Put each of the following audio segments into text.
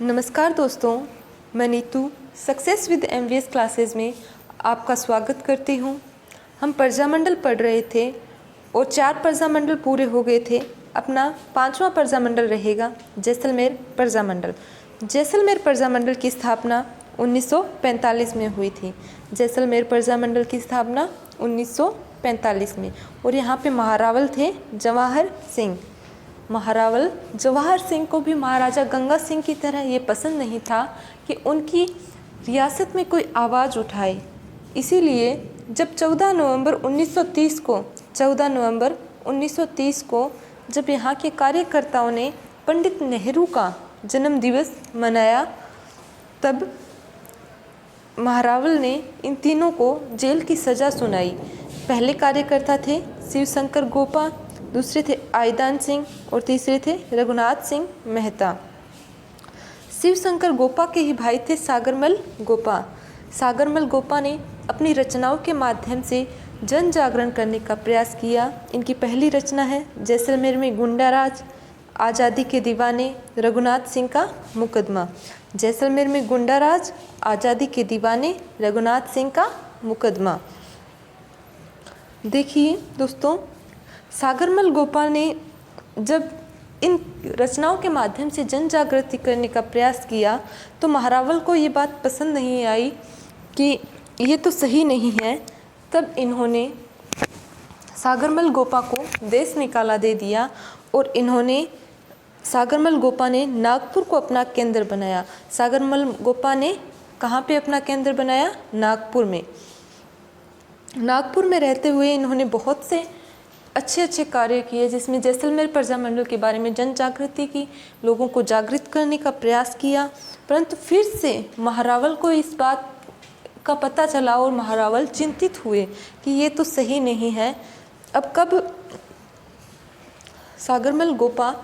नमस्कार दोस्तों, मैं Neetu success with MVS classes में आपका स्वागत करती हूँ। हम प्रजामंडल पढ़ रहे थे और 4 प्रजामंडल पूरे हो गए थे। अपना 5वां प्रजामंडल रहेगा जैसलमेर प्रजामंडल। जैसलमेर प्रजामंडल की स्थापना 1945 में हुई थी। जैसलमेर प्रजामंडल की स्थापना 1945 में। और यहाँ पे महारावल थे जवाहर सिंह। महारावल जवाहर सिंह को भी महाराजा गंगा सिंह की तरह ये पसंद नहीं था कि उनकी रियासत में कोई आवाज़ उठाए। इसीलिए जब 14 नवंबर 1930 को जब यहाँ के कार्यकर्ताओं ने पंडित नेहरू का जन्म दिवस मनाया, तब महारावल ने इन तीनों को जेल की सज़ा सुनाई। पहले कार्यकर्ता थे शिवशंकर गोपा, दूसरे थे आईदान सिंह और तीसरे थे रघुनाथ सिंह मेहता। शिवशंकर गोपा के ही भाई थे सागरमल गोपा। सागरमल गोपा ने अपनी रचनाओं के माध्यम से जन जागरण करने का प्रयास किया। इनकी पहली रचना है जैसलमेर में गुंडा राज, आज़ादी के दीवाने, रघुनाथ सिंह का मुकदमा। जैसलमेर में गुंडा राज, आज़ादी के दीवाने, रघुनाथ सिंह का मुकदमा। देखिए दोस्तों, सागरमल गोपा ने जब इन रचनाओं के माध्यम से जन जागृति करने का प्रयास किया तो महारावल को ये बात पसंद नहीं आई कि ये तो सही नहीं है। तब इन्होंने सागरमल गोपा को देश निकाला दे दिया और सागरमल गोपा ने नागपुर को अपना केंद्र बनाया। सागरमल गोपा ने कहाँ पे अपना केंद्र बनाया? नागपुर में। नागपुर में रहते हुए इन्होंने बहुत से अच्छे कार्य किए, जिसमें जैसलमेर प्रजामंडल के बारे में जन जागृति की, लोगों को जागृत करने का प्रयास किया। परंतु फिर से महारावल को इस बात का पता चला और महारावल चिंतित हुए कि ये तो सही नहीं है। अब कब सागरमल गोपा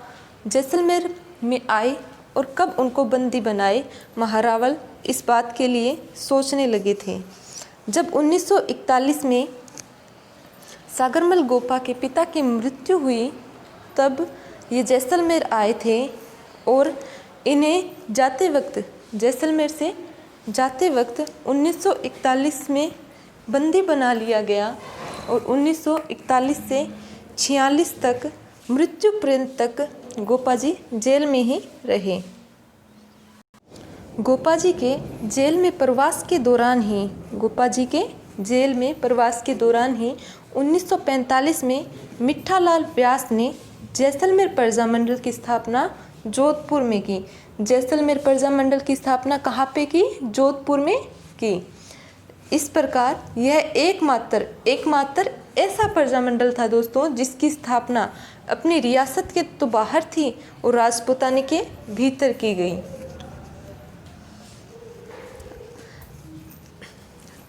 जैसलमेर में आए और कब उनको बंदी बनाए, महारावल इस बात के लिए सोचने लगे थे। जब 1941 में सागरमल गोपा के पिता की मृत्यु हुई, तब ये जैसलमेर आए थे और इन्हें जैसलमेर से जाते वक्त 1941 में बंदी बना लिया गया और 1941 से 46 तक मृत्यु पर्यंत तक गोपा जी जेल में ही रहे। गोपा जी के जेल में प्रवास के दौरान ही 1945 में मिठालाल व्यास ने जैसलमेर प्रजामंडल की स्थापना जोधपुर में की। जैसलमेर प्रजामंडल की स्थापना कहाँ पे की? जोधपुर में की। इस प्रकार यह एकमात्र ऐसा प्रजामंडल था दोस्तों, जिसकी स्थापना अपनी रियासत के तो बाहर थी और राजपूताने के भीतर की गई।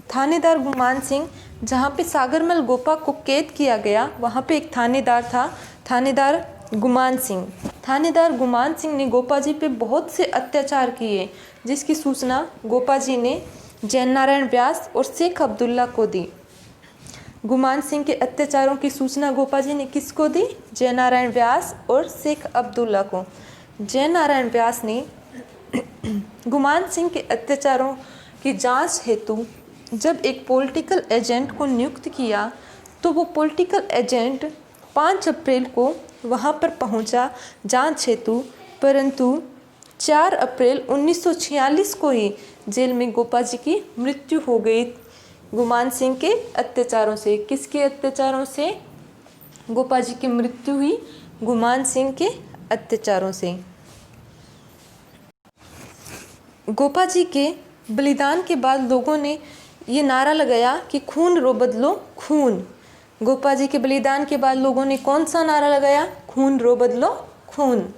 थानेदार गुमान सिंह, जहाँ पे सागरमल गोपा को कैद किया गया, वहाँ पे एक थानेदार था, थानेदार गुमान सिंह। थानेदार गुमान सिंह ने गोपा जी पे बहुत से अत्याचार किए, जिसकी सूचना गोपा जी ने जैन नारायण व्यास और शेख अब्दुल्ला को दी। गुमान सिंह के अत्याचारों की सूचना गोपा जी ने किसको दी? जैन नारायण व्यास और शेख अब्दुल्ला को। जैन नारायण व्यास ने गुमान सिंह के अत्याचारों की जांच हेतु जब एक पॉलिटिकल एजेंट को नियुक्त किया, तो वो पॉलिटिकल एजेंट 5 अप्रैल को वहाँ पर पहुँचा जांच हेतु, परंतु 4 अप्रैल 1946 को ही जेल में गोपा जी की मृत्यु हो गई गुमान सिंह के अत्याचारों से। किसके अत्याचारों से गोपा जी की मृत्यु हुई? गुमान सिंह के अत्याचारों से। गोपा जी के बलिदान के बाद लोगों ने ये नारा लगाया कि खून रो बदलो खून। गोपा जी के बलिदान के बाद लोगों ने कौन सा नारा लगाया? खून रो बदलो खून।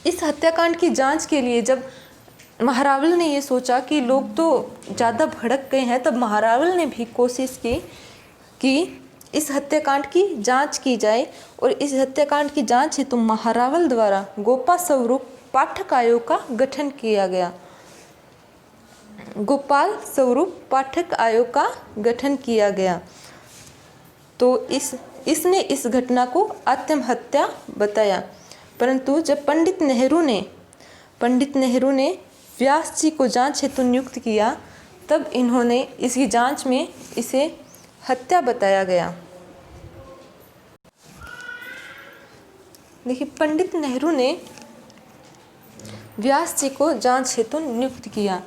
इस हत्याकांड की जांच के लिए जब महारावल ने ये सोचा कि लोग तो ज़्यादा भड़क गए हैं, तब महारावल ने भी कोशिश की कि इस हत्याकांड की जांच की जाए। और इस हत्याकांड की जांच हेतु महारावल द्वारा गोपा स्वरूप पाठक आयोग का गठन किया गया। गोपाल स्वरूप पाठक आयोग का गठन किया गया। तो इसने इस घटना को आत्महत्या बताया। परंतु जब पंडित नेहरू ने पंडित नेहरू ने व्यास जी को जांच हेतु नियुक्त किया, तब इन्होंने इसकी जांच में इसे हत्या बताया गया। देखिए, पंडित नेहरू ने व्यास जी को जांच हेतु नियुक्त किया।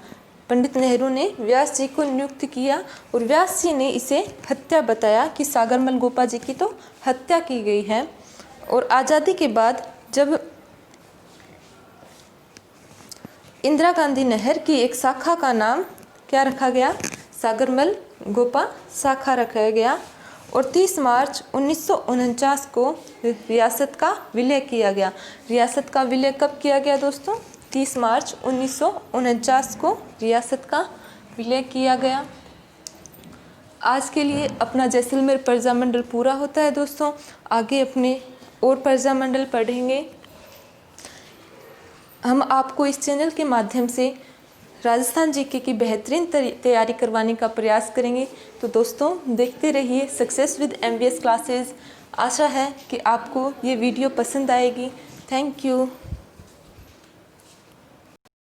पंडित नेहरू ने व्यास जी को नियुक्त किया और व्यास जी ने इसे हत्या बताया कि सागरमल गोपा जी की तो हत्या की गई है। और आज़ादी के बाद जब इंदिरा गांधी नहर की एक शाखा का नाम क्या रखा गया? सागरमल गोपा शाखा रखा गया। और 30 मार्च 1949 को रियासत का विलय किया गया। रियासत का विलय कब किया गया दोस्तों? 30 मार्च 1949 को रियासत का विलय किया गया। आज के लिए अपना जैसलमेर प्रजामंडल पूरा होता है दोस्तों। आगे अपने और प्रजामंडल पढ़ेंगे। हम आपको इस चैनल के माध्यम से राजस्थान जीके की बेहतरीन तैयारी करवाने का प्रयास करेंगे। तो दोस्तों देखते रहिए सक्सेस विद MBS क्लासेस। आशा है कि आपको ये वीडियो पसंद आएगी। Thank you.